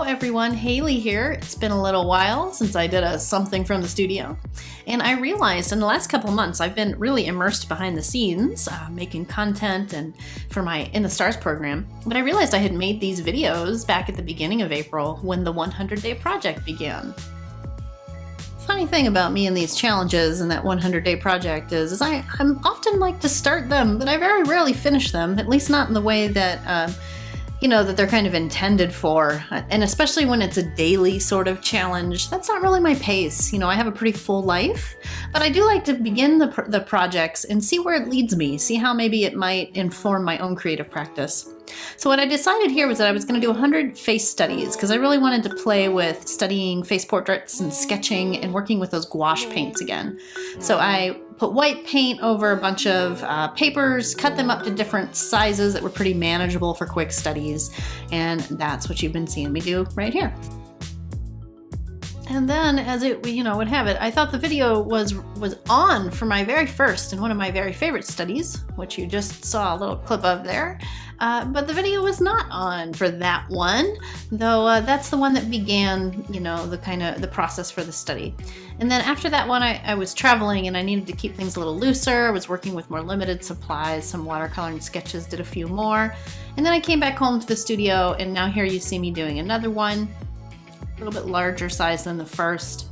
everyone, Haley here. It's been a little while since I did a something from the studio, and I realized in the last couple months I've been really immersed behind the scenes, making content and for my In the Stars program, but I realized I had made these videos back at the beginning of April when the 100-day project began. Funny thing about me and these challenges and that 100-day project is I'm often like to start them, but I very rarely finish them, at least not in the way that that they're kind of intended for. And especially when it's a daily sort of challenge, that's not really my pace. I have a pretty full life, but I do like to begin the projects and see where it leads me, see how maybe it might inform my own creative practice. So what I decided here was that I was going to do 100 face studies because I really wanted to play with studying face portraits and sketching and working with those gouache paints again. So I put white paint over a bunch of papers, cut them up to different sizes that were pretty manageable for quick studies, and that's what you've been seeing me do right here. And then, as it would have it, I thought the video was on for my very first and one of my very favorite studies, which you just saw a little clip of there. But the video was not on for that one, though that's the one that began, the process for the study. And then after that one, I was traveling and I needed to keep things a little looser. I was working with more limited supplies, some watercoloring sketches, did a few more. And then I came back home to the studio, and now here you see me doing another one, a little bit larger size than the first.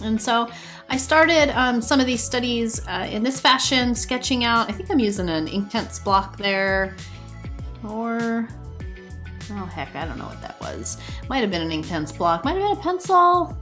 And so I started some of these studies in this fashion, sketching out. I think I'm using an Inktense block there. Or, oh heck, I don't know what that was. Might have been an Inktense block, might have been a pencil,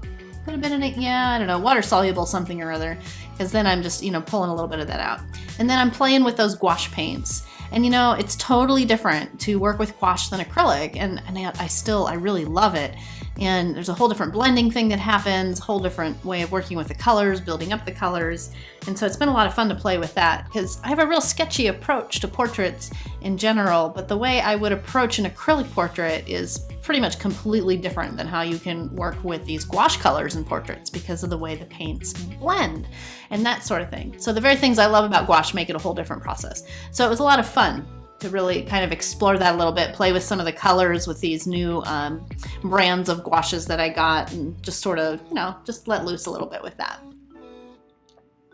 could have been an ink, I don't know, water soluble something or other, because then I'm just, pulling a little bit of that out. And then I'm playing with those gouache paints. And it's totally different to work with gouache than acrylic, and I really love it. And there's a whole different blending thing that happens, a whole different way of working with the colors, building up the colors. And so it's been a lot of fun to play with that because I have a real sketchy approach to portraits in general, but the way I would approach an acrylic portrait is pretty much completely different than how you can work with these gouache colors in portraits because of the way the paints blend and that sort of thing. So the very things I love about gouache make it a whole different process. So it was a lot of fun to really kind of explore that a little bit, play with some of the colors with these new brands of gouaches that I got, and just sort of, just let loose a little bit with that.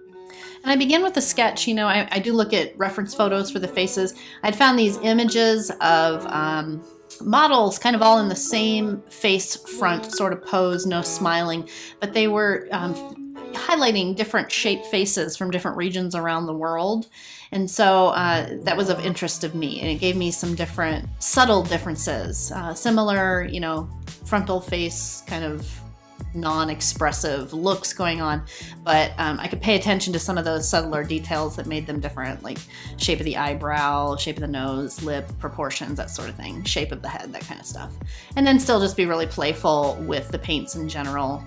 And I begin with the sketch. I do look at reference photos for the faces. I'd found these images of models kind of all in the same face front sort of pose, no smiling, but they were highlighting different shaped faces from different regions around the world. And so that was of interest of me, and it gave me some different subtle differences, similar, frontal face kind of non-expressive looks going on, but I could pay attention to some of those subtler details that made them different, like shape of the eyebrow, shape of the nose, lip proportions, that sort of thing, shape of the head, that kind of stuff. And then still just be really playful with the paints in general,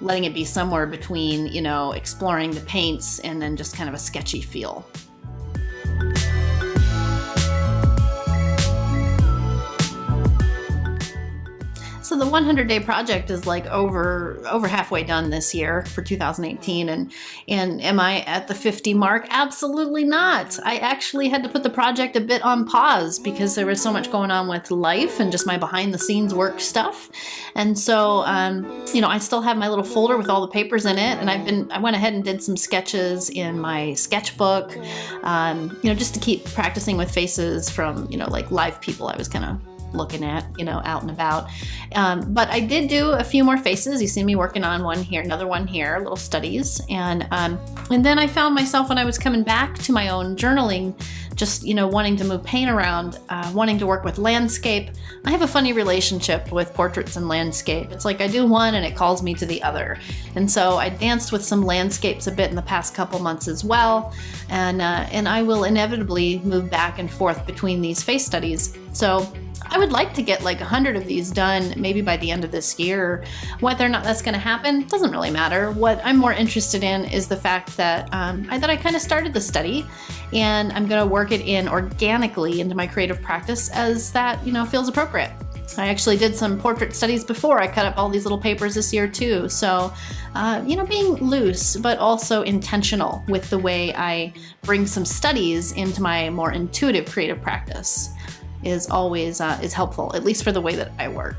letting it be somewhere between, exploring the paints and then just kind of a sketchy feel. So the 100-day project is like over halfway done this year for 2018, and am I at the 50 mark? Absolutely not. I actually had to put the project a bit on pause because there was so much going on with life and just my behind the scenes work stuff. And so I still have my little folder with all the papers in it, and I went ahead and did some sketches in my sketchbook, just to keep practicing with faces from like live people I was kind of looking at, out and about. But I did do a few more faces. You see me working on one here, another one here, little studies. And then I found myself when I was coming back to my own journaling, just, wanting to move paint around, wanting to work with landscape. I have a funny relationship with portraits and landscape. It's like I do one and it calls me to the other. And so I danced with some landscapes a bit in the past couple months as well. And I will inevitably move back and forth between these face studies. So I would like to get like 100 of these done maybe by the end of this year. Whether or not that's going to happen doesn't really matter. What I'm more interested in is the fact that I kind of started the study, and I'm going to work it in organically into my creative practice as that feels appropriate. I actually did some portrait studies before I cut up all these little papers this year too. So, being loose, but also intentional with the way I bring some studies into my more intuitive creative practice. is always is helpful, at least for the way that I work.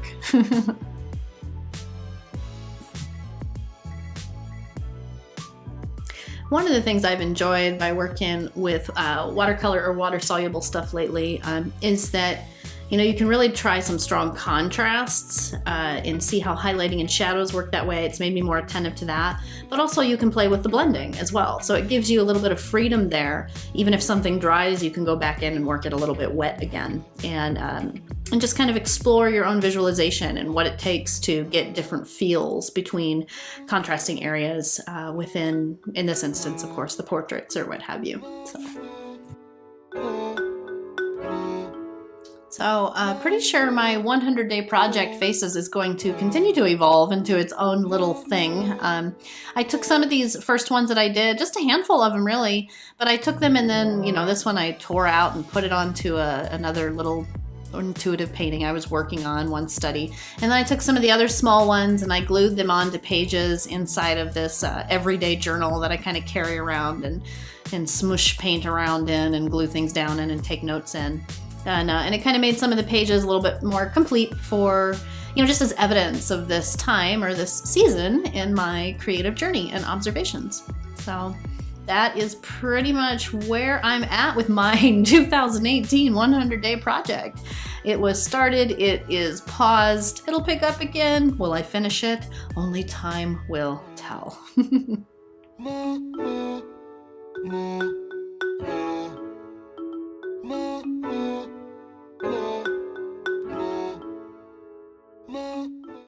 One of the things I've enjoyed by working with watercolor or water-soluble stuff lately is that you can really try some strong contrasts and see how highlighting and shadows work that way. It's made me more attentive to that. But also you can play with the blending as well. So it gives you a little bit of freedom there. Even if something dries, you can go back in and work it a little bit wet again. And just kind of explore your own visualization and what it takes to get different feels between contrasting areas within, in this instance, of course, the portraits or what have you. So pretty sure my 100-day project Faces is going to continue to evolve into its own little thing. I took some of these first ones that I did, just a handful of them really, but I took them and then, this one I tore out and put it onto another little intuitive painting I was working on, one study. And then I took some of the other small ones and I glued them onto pages inside of this everyday journal that I kind of carry around and smoosh paint around in and glue things down in and take notes in. And it kind of made some of the pages a little bit more complete for, just as evidence of this time or this season in my creative journey and observations. So that is pretty much where I'm at with my 2018 100-day project. It was started, it is paused, it'll pick up again. Will I finish it? Only time will tell.